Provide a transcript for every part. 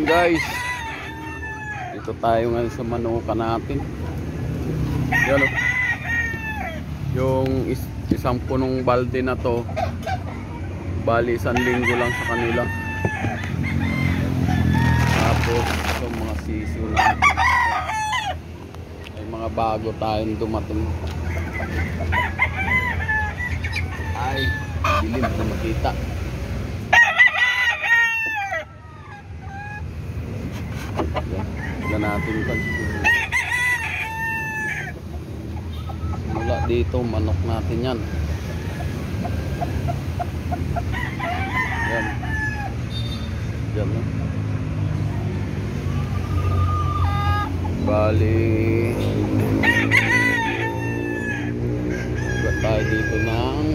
morning guys. Dito tayo ngayon sa manuka natin. Yan o. Yung isang punong balde na to, bali 1 linggo lang sa kanila. Tapos itong mga sisiw natin, may mga bago tayong dumating. Ay, dilim na makita. Yan natin ito. Mula dito, manok natin yan. Yan. Yan na. Bali iba tayo dito ng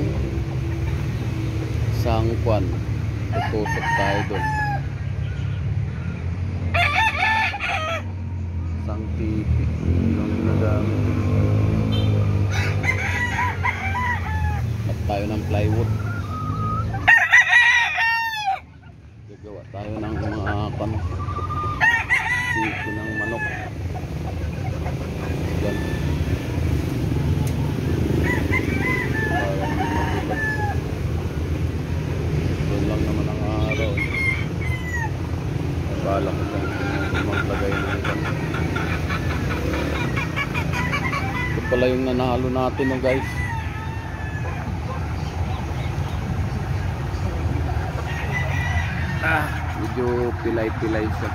isang kwan. Tututok tayo doon. Isang tipi yung nagamit. At tayo ng plywood. Gagawa tayo ng mga tipi ng manok. Yan. Doon lang naman ang araw. Bala ko lang maglagay na ito. Ito pala yung nanalo natin no guys. Medyo pilay-pilay siya.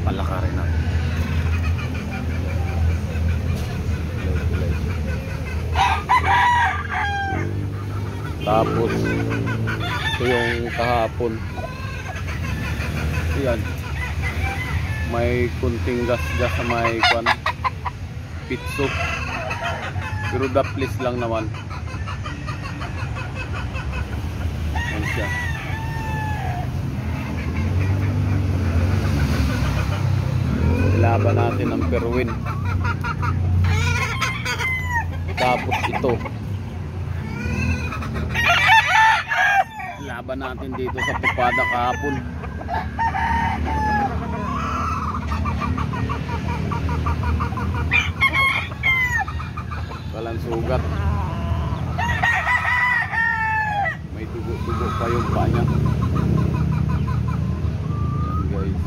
Palakarin natin. Tapos ito yung kahapon. Yan. May kunting gas-gas sa may kwan, pitso. Pero daplis lang naman. Yan siya. Laban natin ang perwin. Tapos ito, laban natin dito sa pupada kahapon. Walang sugat. May dugo-dugo pa yung paa niya. Yan guys.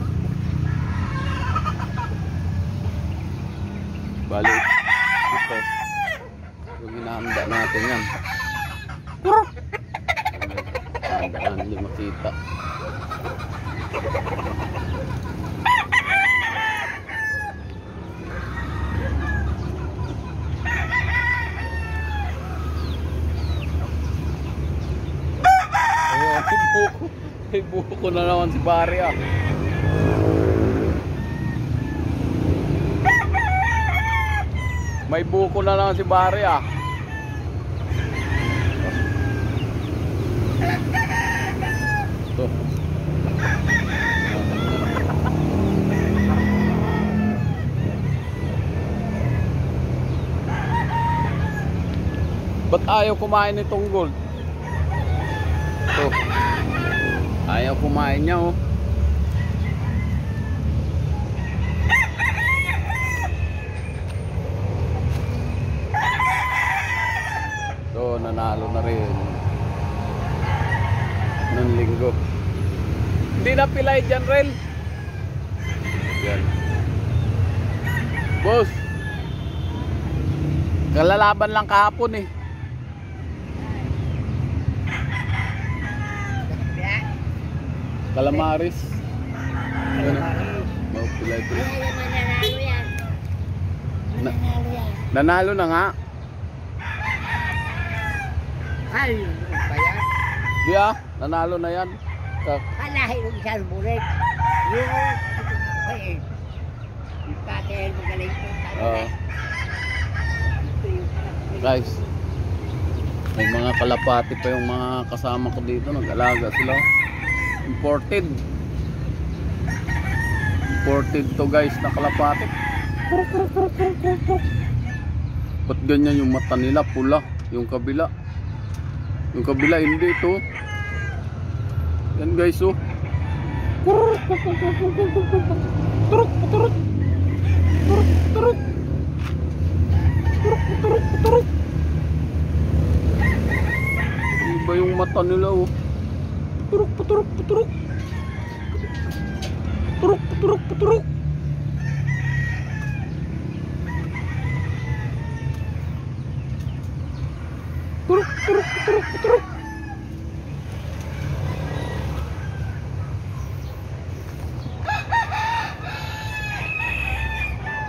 Balik ito yung hinahanda natin yan. Handaan, hindi makita. Ay, buko na naman si Barry ah. May buko na lang si Barry ah. Ito. Ba't ayaw kumain nitong gold? Ito. Ayaw kumain niya oh. So, nanalo na rin ng linggo. Hindi na pilay dyan rin. Yan. Boss, kalalaban lang kahapon eh. Calamaris. Mau pilay-pilay. Nanalo yan. Nanalo yan. Nanalo na nga. Ay, ba yan? Di ah, nanalo na yan. Kalahin ng isang bulit. Yung patel magaling ko. Guys, May mga kalapati pa yung mga kasama ko dito, nag-alaga sila. Imported to guys na kalapati. Ba't ganyan yung mata nila, pula? Yung kabila hindi ito. Yan guys, oh. Iba yung mata nila, oh. Puturuk.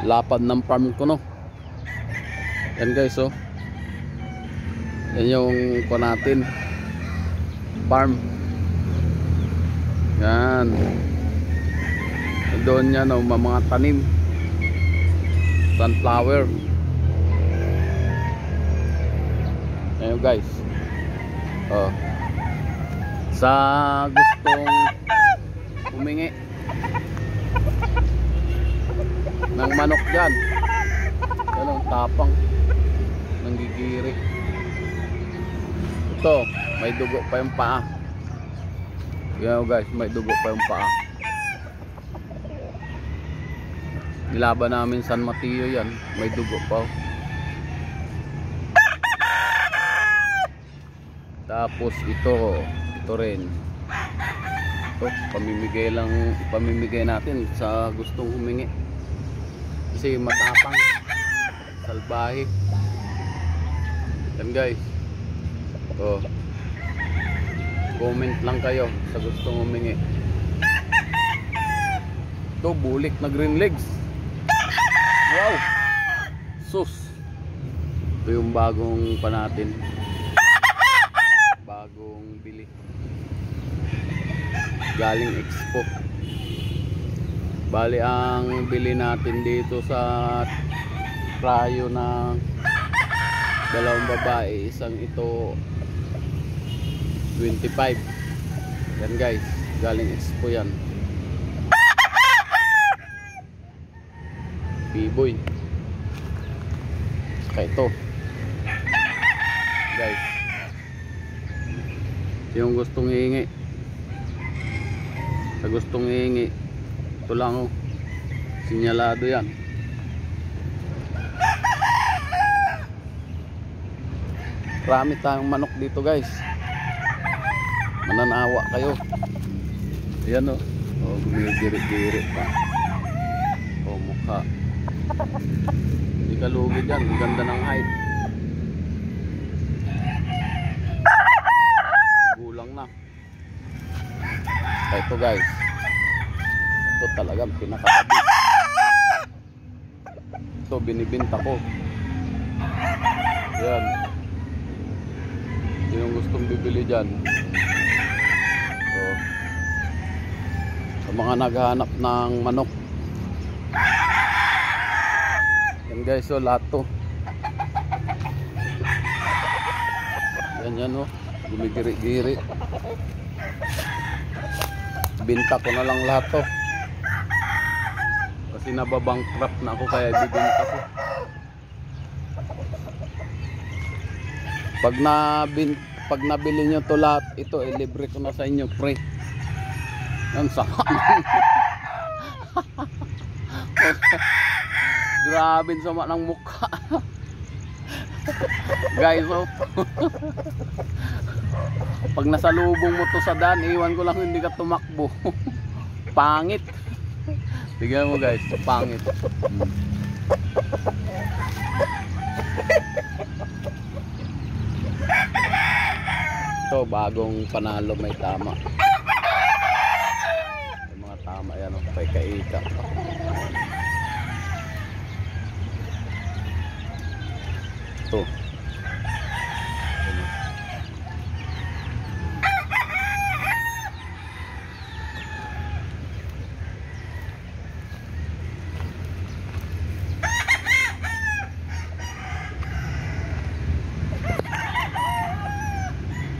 Lapad ng farm ko, no. Yan guys, oh. Yan yung ko natin farm. Yan. Doon yan, oh, mga tanim. Sunflower. Ayan guys. Oh. Sa gustong humingi ng manok dyan, yan, tapang nanggigiri. Ito, may dugo pa yung paa. Yan guys, may dugo pa yung paa. Nilaban namin San Mateo yan, may dugo pa. Tapos ito rin. Ito, pamimigay natin sa gustong humingi. Kasi matapang, salbahe. Yan guys. Oh. Comment lang kayo sa gustong humingi. Ito, bulik na green legs. Wow! Sus! Ito yung bagong pa natin. Bagong bili. Galing Expo. Bali ang bili natin dito sa trayo na dalawang babae, isang ito 25. Yan guys, galing Expo yan. Biboy. Kaya ito guys, yung gustong hihingi, sa gustong hihingi, ito lang, oh, sinyalado yan. Marami tayong manok dito guys, mananawa kayo. Ayan, oh, oh, gumigiri-giri pa. Oh, mukha. Hindi ka lugi dyan, ang ganda ng height. Gulang na. Ito guys, ito talagang pinakatabi. Ito binibinta ko. Yan. Yung gustong bibili dyan, so, sa mga naghahanap ng manok, yan guys, so lahat to. Yan, oh, gumigiri-giri. Binta ko na lang lahat to kasi nababankrupt na ako, kaya bibinta ko. Pag nabili nyo to lahat, ito libre ko na sa inyo, free. Yan, sama. Grabe sama ng mukha. Guys, oh. Pag nasalubong mo to sa daan, iwan ko lang hindi ka tumakbo. Pangit. Tignan mo guys, pangit. Ito, bagong panalo, may tama. May mga tama yan, oh, kay kaika. Ito.